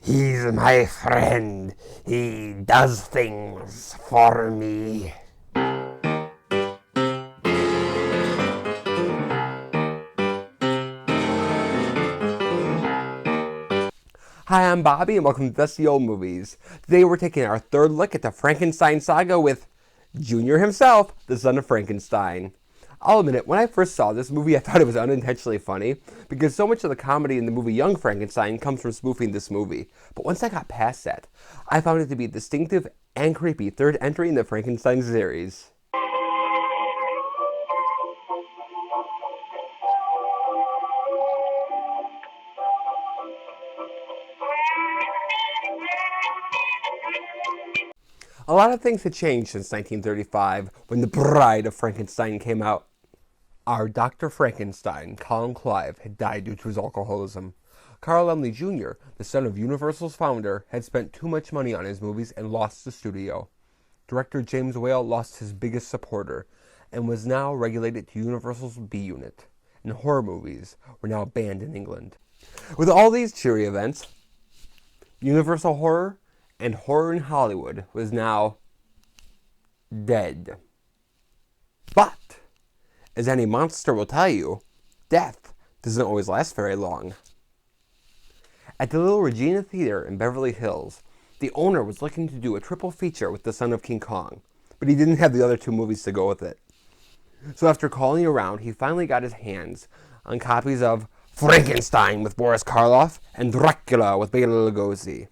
He's my friend. He does things for me. Hi, I'm Bobby, and welcome to Dusty Old Movies. Today we're taking our third look at the Frankenstein saga with Junior himself, the Son of Frankenstein. I'll admit it, when I first saw this movie, I thought it was unintentionally funny, because so much of the comedy in the movie Young Frankenstein comes from spoofing this movie. But once I got past that, I found it to be a distinctive and creepy third entry in the Frankenstein series. A lot of things had changed since 1935, when The Bride of Frankenstein came out. Our Dr. Frankenstein, Colin Clive, had died due to his alcoholism. Carl Laemmle Jr., the son of Universal's founder, had spent too much money on his movies and lost the studio. Director James Whale lost his biggest supporter, and was now relegated to Universal's B unit, and horror movies were now banned in England. With all these cheery events, Universal Horror and horror in Hollywood was now dead. But, as any monster will tell you, death doesn't always last very long. At the Little Regina Theater in Beverly Hills, the owner was looking to do a triple feature with The Son of King Kong, but he didn't have the other two movies to go with it. So after calling around, he finally got his hands on copies of Frankenstein with Boris Karloff and Dracula with Bela Lugosi.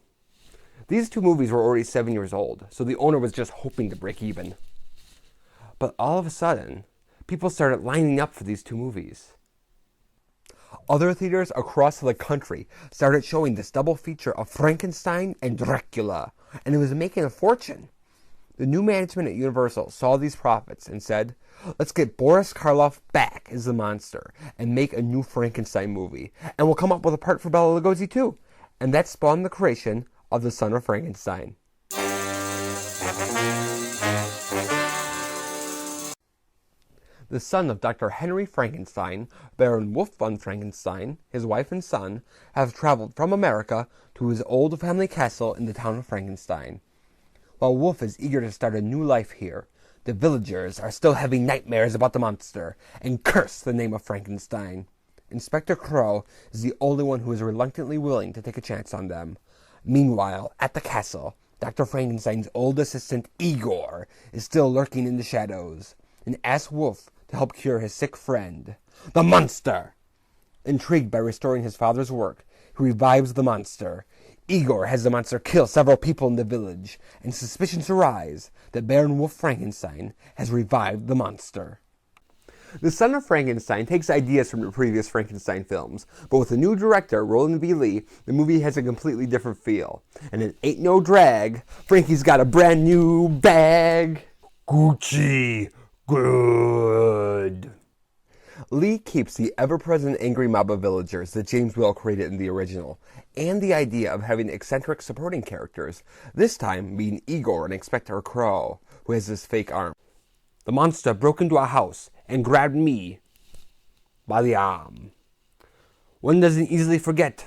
These two movies were already 7 years old, so the owner was just hoping to break even. But all of a sudden, people started lining up for these two movies. Other theaters across the country started showing this double feature of Frankenstein and Dracula, and it was making a fortune. The new management at Universal saw these profits and said, let's get Boris Karloff back as the monster and make a new Frankenstein movie, and we'll come up with a part for Bela Lugosi too. And that spawned the creation of the Son of Frankenstein. The son of Dr. Henry Frankenstein, Baron Wolf von Frankenstein, his wife and son, have traveled from America to his old family castle in the town of Frankenstein. While Wolf is eager to start a new life here, the villagers are still having nightmares about the monster and curse the name of Frankenstein. Inspector Crow is the only one who is reluctantly willing to take a chance on them. Meanwhile, at the castle, Dr. Frankenstein's old assistant, Igor, is still lurking in the shadows and asks Wolf to help cure his sick friend, the monster. Intrigued by restoring his father's work, he revives the monster. Igor has the monster kill several people in the village, and suspicions arise that Baron Wolf Frankenstein has revived the monster. The Son of Frankenstein takes ideas from the previous Frankenstein films, but with a new director, Roland B. Lee, the movie has a completely different feel. And it ain't no drag, Frankie's got a brand new bag. Gucci good. Lee keeps the ever-present angry mob of villagers that James Whale created in the original, and the idea of having eccentric supporting characters, this time being Igor and Inspector Crow, who has this fake arm. The monster broke into our house and grabbed me by the arm. One doesn't easily forget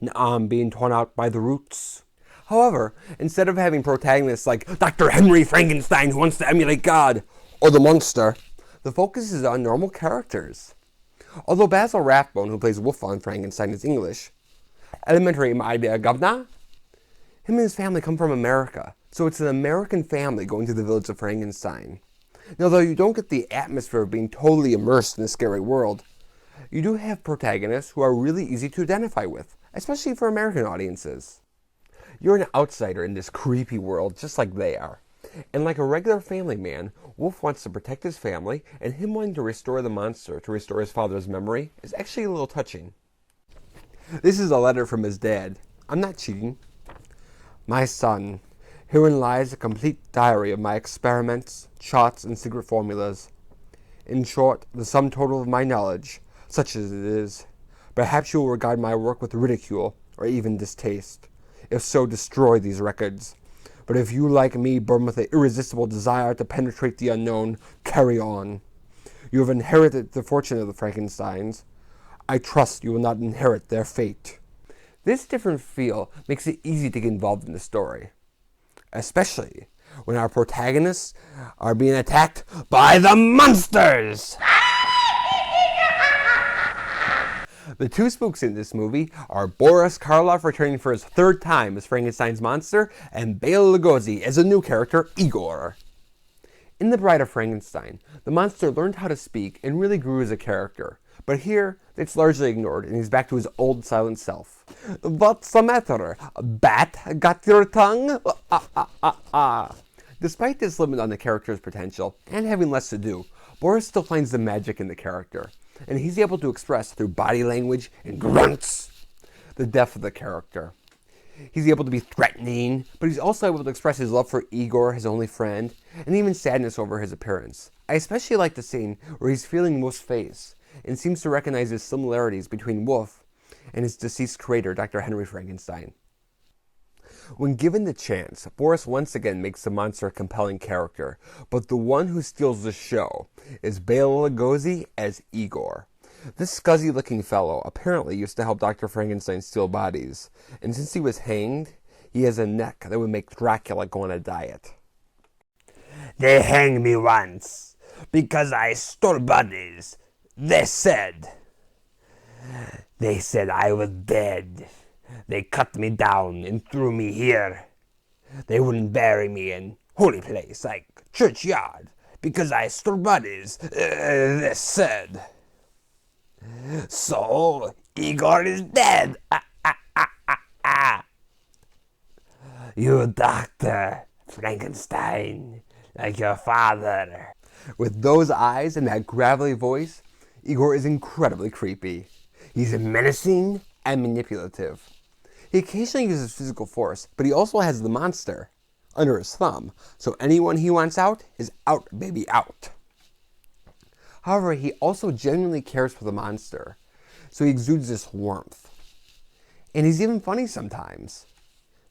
an arm being torn out by the roots. However, instead of having protagonists like Dr. Henry Frankenstein who wants to emulate God, or the monster, the focus is on normal characters. Although Basil Rathbone, who plays Wolf von Frankenstein, is English, elementary my dear governor, him and his family come from America, so it's an American family going to the village of Frankenstein. Now, though you don't get the atmosphere of being totally immersed in the scary world, you do have protagonists who are really easy to identify with, especially for American audiences. You're an outsider in this creepy world, just like they are. And like a regular family man, Wolf wants to protect his family, and him wanting to restore the monster to restore his father's memory is actually a little touching. This is a letter from his dad. I'm not cheating. My son, herein lies a complete diary of my experiments, charts, and secret formulas. In short, the sum total of my knowledge, such as it is. Perhaps you will regard my work with ridicule, or even distaste. If so, destroy these records. But if you, like me, burn with an irresistible desire to penetrate the unknown, carry on. You have inherited the fortune of the Frankensteins. I trust you will not inherit their fate. This different feel makes it easy to get involved in the story, especially when our protagonists are being attacked by the monsters! The two spooks in this movie are Boris Karloff returning for his third time as Frankenstein's monster, and Bela Lugosi as a new character, Igor. In The Bride of Frankenstein, the monster learned how to speak and really grew as a character. But here, it's largely ignored, and he's back to his old silent self. What's the matter? Bat got your tongue? Despite this limit on the character's potential, and having less to do, Boris still finds the magic in the character, and he's able to express through body language and grunts the depth of the character. He's able to be threatening, but he's also able to express his love for Igor, his only friend, and even sadness over his appearance. I especially like the scene where he's feeling Wolf's face, and seems to recognize his similarities between Wolf and his deceased creator, Dr. Henry Frankenstein. When given the chance, Boris once again makes the monster a compelling character, but the one who steals the show is Bela Lugosi as Igor. This scuzzy-looking fellow apparently used to help Dr. Frankenstein steal bodies, and since he was hanged, he has a neck that would make Dracula go on a diet. They hanged me once because I stole bodies. They said I was dead. They cut me down and threw me here. They wouldn't bury me in holy place like churchyard because I stole bodies. They said. So Igor is dead. You Dr. Frankenstein, like your father. With those eyes and that gravelly voice, Igor is incredibly creepy. He's menacing and manipulative. He occasionally uses physical force, but he also has the monster under his thumb, so anyone he wants out is out, baby, out. However, he also genuinely cares for the monster, so he exudes this warmth. And he's even funny sometimes.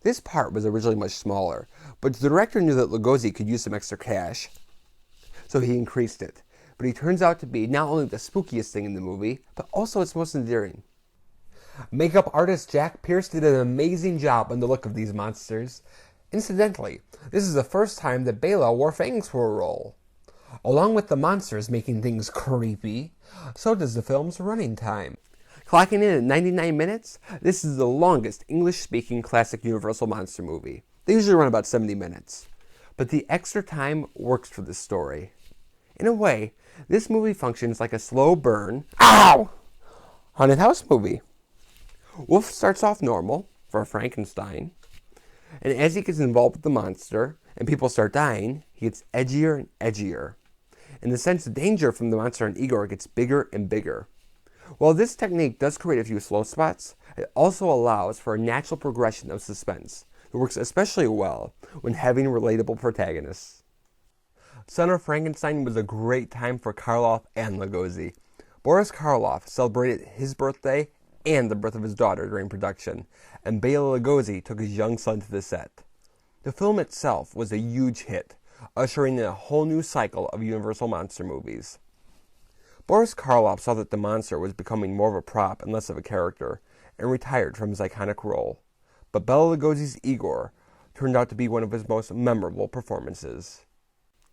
This part was originally much smaller, but the director knew that Lugosi could use some extra cash, so he increased it. But he turns out to be not only the spookiest thing in the movie, but also its most endearing. Makeup artist Jack Pierce did an amazing job on the look of these monsters. Incidentally, this is the first time that Bela wore fangs for a role. Along with the monsters making things creepy, so does the film's running time. Clocking in at 99 minutes, this is the longest English-speaking classic Universal monster movie. They usually run about 70 minutes. But the extra time works for the story. In a way, this movie functions like a slow burn, haunted house movie. Wolf starts off normal, for Frankenstein, and as he gets involved with the monster, and people start dying, he gets edgier and edgier. In the sense, the danger from the monster and Igor gets bigger and bigger. While this technique does create a few slow spots, it also allows for a natural progression of suspense. It works especially well when having relatable protagonists. Son of Frankenstein was a great time for Karloff and Lugosi. Boris Karloff celebrated his birthday and the birth of his daughter during production, and Bela Lugosi took his young son to the set. The film itself was a huge hit, ushering in a whole new cycle of Universal monster movies. Boris Karloff saw that the monster was becoming more of a prop and less of a character, and retired from his iconic role. But Bela Lugosi's Igor turned out to be one of his most memorable performances.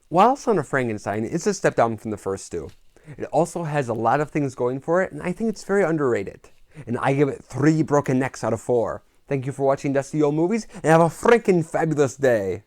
While Son of Frankenstein is a step down from the first two, it also has a lot of things going for it, and I think it's very underrated. And I give it 3 broken necks out of 4. Thank you for watching Dusty Old Movies, and have a freaking fabulous day!